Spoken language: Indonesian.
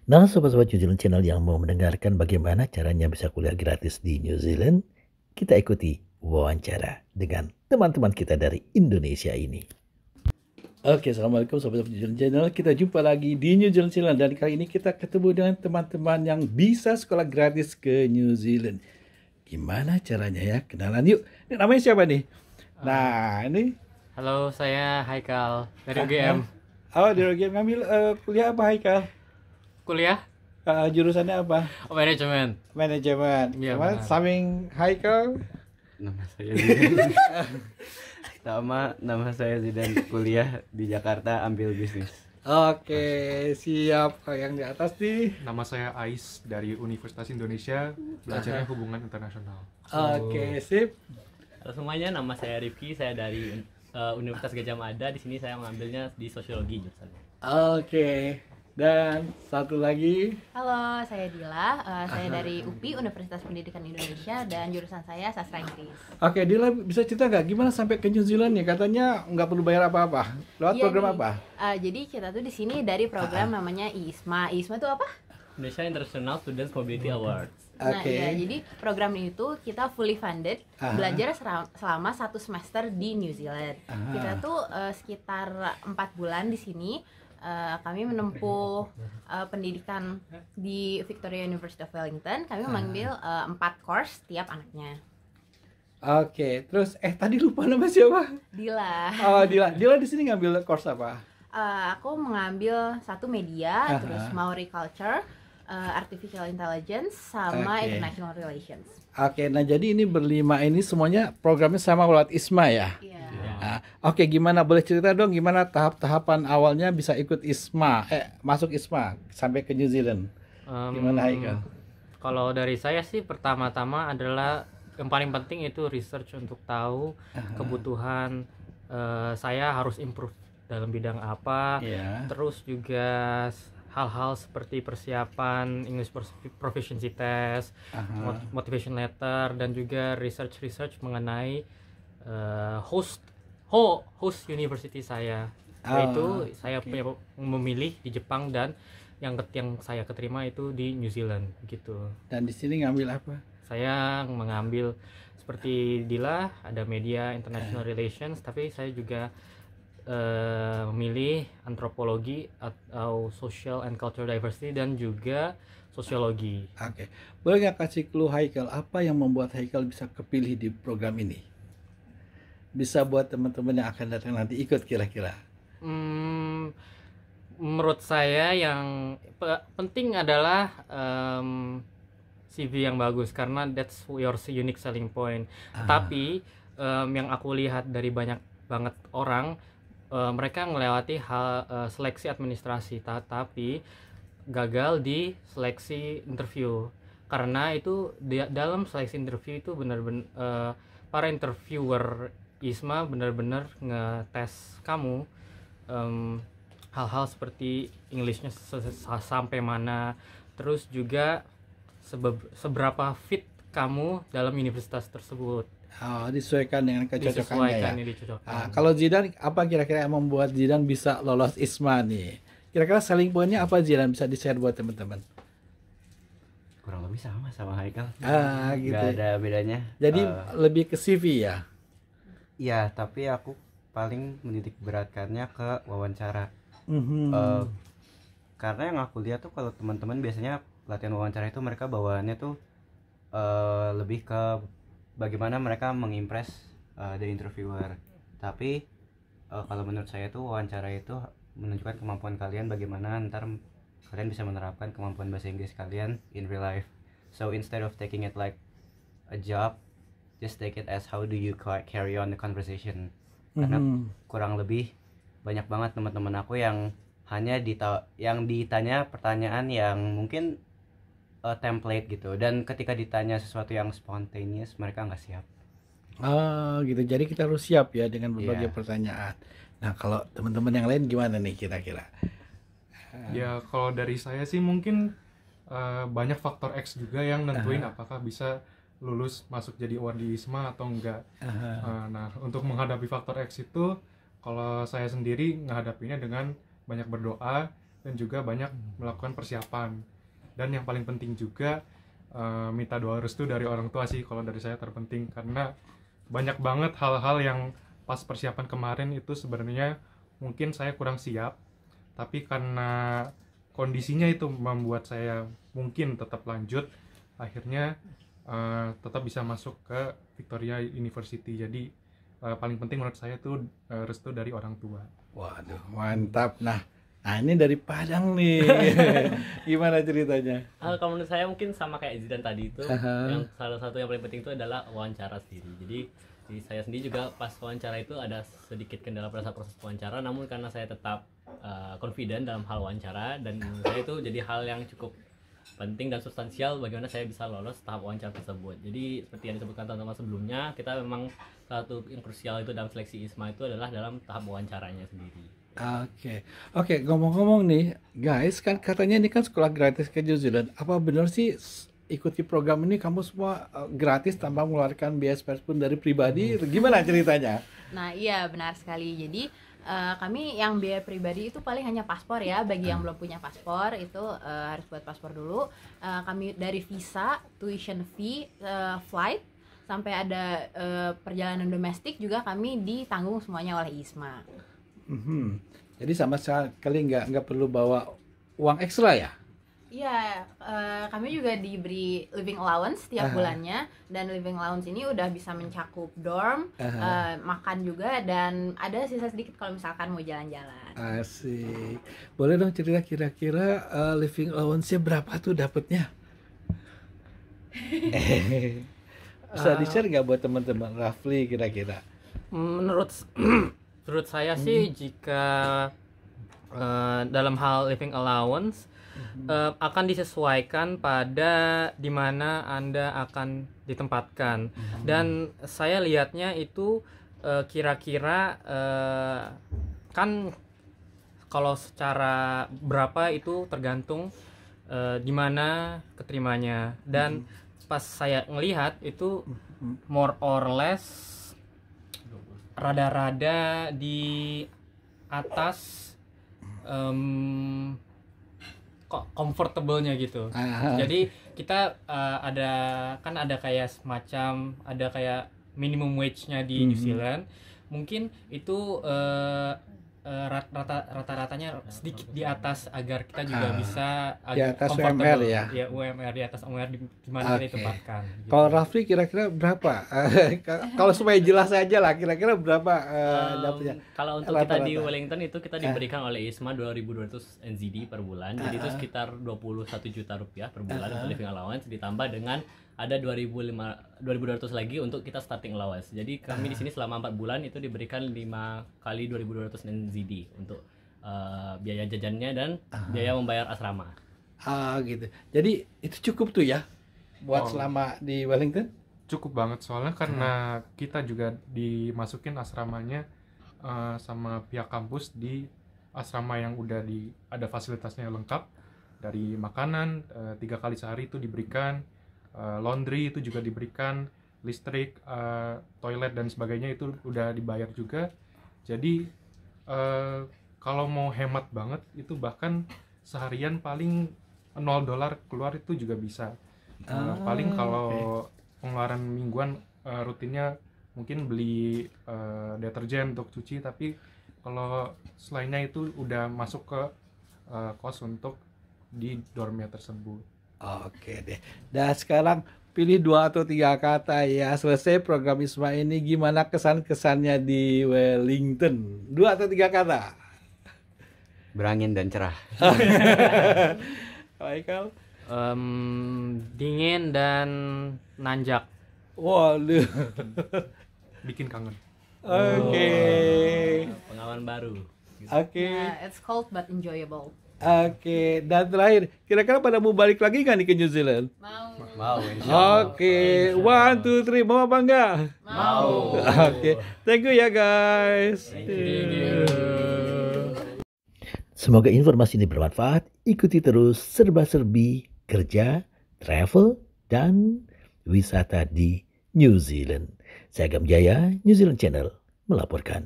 Nah, sobat-sobat New Zealand Channel yang mau mendengarkan bagaimana caranya bisa kuliah gratis di New Zealand, kita ikuti wawancara dengan teman-teman kita dari Indonesia ini. Oke, assalamualaikum sobat-sobat New Zealand Channel. Kita jumpa lagi di New Zealand Channel dan kali ini kita ketemu dengan teman-teman yang bisa sekolah gratis ke New Zealand. Gimana caranya ya? Kenalan yuk. Ini namanya siapa nih? Nah, ini Halo, saya Haikal dari UGM. Oh, di UGM ngambil kuliah apa Haikal? Kuliah Jurusannya apa? manajemen. Manajemen. Iya, Sama benar. Saming Haikal. Nama saya Zidan. Nama saya Zidan, kuliah di Jakarta, ambil bisnis. Oke, siap. Yang di atas nih. Nama saya Ais dari Universitas Indonesia, belajarnya hubungan internasional. Oke, sip. Halo semuanya, nama saya Rifki, saya dari Universitas Gadjah Mada. Di sini saya mengambilnya di sosiologi jurusannya. Oke. Dan satu lagi. Halo, saya Dila. Saya dari UPI, Universitas Pendidikan Indonesia, dan jurusan saya sastra Inggris. Oke, Dila bisa cerita nggak gimana sampai ke New Zealand nih? Katanya nggak perlu bayar apa-apa. Lewat Iya program nih. apa? Jadi kita tuh di sini dari program namanya ISMA. ISMA itu apa? Indonesia International Students Mobility Awards. Nah, Oke. iya, jadi program itu kita fully funded, belajar selama 1 semester di New Zealand. Kita tuh sekitar 4 bulan di sini. Kami menempuh pendidikan di Victoria University of Wellington. Kami mengambil 4 course tiap anaknya. Oke, terus tadi lupa nama siapa? Dila. Oh, Dila. Dila di sini ngambil course apa? Aku mengambil satu media, terus Maori Culture, Artificial Intelligence, sama Oke. International Relations. Oke, nah jadi ini berlima ini semuanya programnya sama lewat ISMA ya? Iya. Oke, gimana boleh cerita dong gimana tahap-tahapan awalnya bisa ikut ISMA, masuk ISMA sampai ke New Zealand? Gimana Haikal? Kalau dari saya sih pertama-tama adalah yang paling penting itu research untuk tahu kebutuhan saya harus improve dalam bidang apa. Iya. Terus juga hal-hal seperti persiapan English Proficiency Test, motivation letter, dan juga research mengenai host university saya. Yaitu saya punya memilih di Jepang dan yang saya keterima itu di New Zealand gitu. Dan di sini ngambil apa? Saya mengambil seperti Dila ada media international relations, tapi saya juga memilih antropologi atau social and cultural diversity dan juga sosiologi. Oke, boleh nggak kasih clue Haikal apa yang membuat Haikal bisa kepilih di program ini? Bisa buat teman-teman yang akan datang nanti ikut kira-kira. Menurut saya yang penting adalah CV yang bagus karena that's your unique selling point. Tapi yang aku lihat dari banyak banget orang, mereka melewati hal seleksi administrasi tapi gagal di seleksi interview. Karena itu dalam seleksi interview itu benar-benar para interviewer ISMA benar-benar ngetes kamu hal-hal seperti Englishnya sampai mana, terus juga seberapa fit kamu dalam universitas tersebut. Disesuaikan dengan kecocokannya ya. Dicocokkan. Kalau Zidan, apa kira-kira yang membuat Zidan bisa lolos ISMA nih? Kira-kira selling point-nya apa Zidan, bisa di-share buat teman-teman? Kurang lebih sama Haikal. Gitu. Gak ada bedanya. Jadi lebih ke CV ya? Iya, tapi aku paling menitik beratkannya ke wawancara. Karena yang aku lihat tuh kalau teman-teman biasanya latihan wawancara itu mereka bawaannya tuh lebih ke bagaimana mereka mengimpress the interviewer. Tapi kalau menurut saya tuh wawancara itu menunjukkan kemampuan kalian bagaimana ntar kalian bisa menerapkan kemampuan bahasa Inggris kalian in real life. So instead of taking it like a job, just take it as how do you carry on the conversation. Karena kurang lebih banyak banget teman-teman aku yang hanya yang ditanya pertanyaan yang mungkin template gitu, dan ketika ditanya sesuatu yang spontaneous mereka nggak siap. Gitu. Jadi kita harus siap ya dengan berbagai pertanyaan. Nah, kalau teman-teman yang lain gimana nih kira-kira? Ya kalau dari saya sih mungkin banyak faktor X juga yang nentuin apakah bisa lulus masuk jadi award di ISMA atau enggak. Nah, untuk menghadapi faktor X itu, kalau saya sendiri menghadapinya dengan banyak berdoa dan juga banyak melakukan persiapan. Dan yang paling penting juga minta doa restu dari orang tua sih kalau dari saya terpenting, karena banyak banget hal-hal yang pas persiapan kemarin itu sebenarnya mungkin saya kurang siap, tapi karena kondisinya itu membuat saya mungkin tetap lanjut, akhirnya tetap bisa masuk ke Victoria University. Jadi paling penting menurut saya itu restu dari orang tua. Waduh, mantap. Nah ini dari Padang nih. Gimana ceritanya? Kalau menurut saya mungkin sama kayak Zidan tadi itu, yang salah satu yang paling penting itu adalah wawancara sendiri. Jadi saya sendiri juga pas wawancara itu ada sedikit kendala pada saat proses wawancara, namun karena saya tetap confident dalam hal wawancara, dan menurut saya itu jadi hal yang cukup penting dan substansial bagaimana saya bisa lolos tahap wawancara tersebut. Jadi seperti yang disebutkan teman-teman sebelumnya, kita memang satu yang krusial itu dalam seleksi ISMA itu adalah dalam tahap wawancaranya sendiri. Oke, ngomong-ngomong nih guys, kan katanya ini kan sekolah gratis ke New Zealand. Apa benar sih ikuti program ini kamu semua gratis tanpa mengeluarkan biaya pun dari pribadi? Gimana ceritanya? Nah iya benar sekali. Jadi kami yang biaya pribadi itu paling hanya paspor ya. Bagi yang belum punya paspor itu harus buat paspor dulu. Kami dari visa, tuition fee, flight, sampai ada perjalanan domestik juga kami ditanggung semuanya oleh ISMA. Jadi sama sekali nggak perlu bawa uang ekstra ya? Iya, kami juga diberi living allowance setiap bulannya, dan living allowance ini udah bisa mencakup dorm, makan juga, dan ada sisa sedikit kalau misalkan mau jalan-jalan. Asik. Boleh dong cerita kira-kira living allowance-nya berapa tuh dapetnya? Bisa di-share nggak buat teman-teman roughly kira-kira? Menurut saya sih jika dalam hal living allowance akan disesuaikan pada di mana Anda akan ditempatkan. Dan saya lihatnya itu kira-kira kan kalau secara berapa itu tergantung di mana keterimanya. Dan pas saya ngelihat itu more or less rada-rada di atas comfortable-nya gitu. Jadi kita ada kayak semacam ada kayak minimum wage-nya di New Zealand. Mungkin itu rata-ratanya sedikit di atas agar kita juga bisa di atas UMR ya? Ya UMR, di atas UMR di mana kita ditempatkan gitu. Kalau Rafli kira-kira berapa? Kalau supaya jelas aja lah, kira-kira berapa dapatnya? Kalau untuk kita di Wellington itu kita diberikan oleh ISMA 2.200 NZD per bulan. Jadi itu sekitar 21 juta rupiah per bulan untuk living allowance, ditambah dengan ada 2.200 lagi untuk kita starting allowance. Jadi kami di sini selama 4 bulan itu diberikan 5 kali 2.200 NZD untuk biaya jajannya dan biaya membayar asrama. Gitu. Jadi itu cukup tuh ya buat selama di Wellington? Cukup banget, soalnya karena kita juga dimasukin asramanya sama pihak kampus di asrama yang udah ada fasilitasnya yang lengkap, dari makanan 3 kali sehari itu diberikan, laundry itu juga diberikan, listrik, toilet dan sebagainya itu udah dibayar juga. Jadi kalau mau hemat banget itu bahkan seharian paling $0 keluar itu juga bisa. Paling kalau pengeluaran mingguan rutinnya mungkin beli deterjen untuk cuci, tapi kalau selainnya itu udah masuk ke kos untuk di dormnya tersebut. Oke deh. Dan sekarang pilih 2 atau 3 kata ya. Selesai program ISMA ini, gimana kesan-kesannya di Wellington? 2 atau 3 kata. Berangin dan cerah. Michael? Dingin dan nanjak. Waduh. Bikin kangen. Oke. Pengalaman baru. Oke. It's cold but enjoyable. Oke, dan terakhir, kira-kira pada mau balik lagi nggak nih ke New Zealand? Mau. Oke, 1, 2, 3, mau apa enggak? Mau. Oke, thank you ya guys. Thank you. Semoga informasi ini bermanfaat. Ikuti terus serba-serbi kerja, travel, dan wisata di New Zealand. Saya Agam Jaya, New Zealand Channel, melaporkan.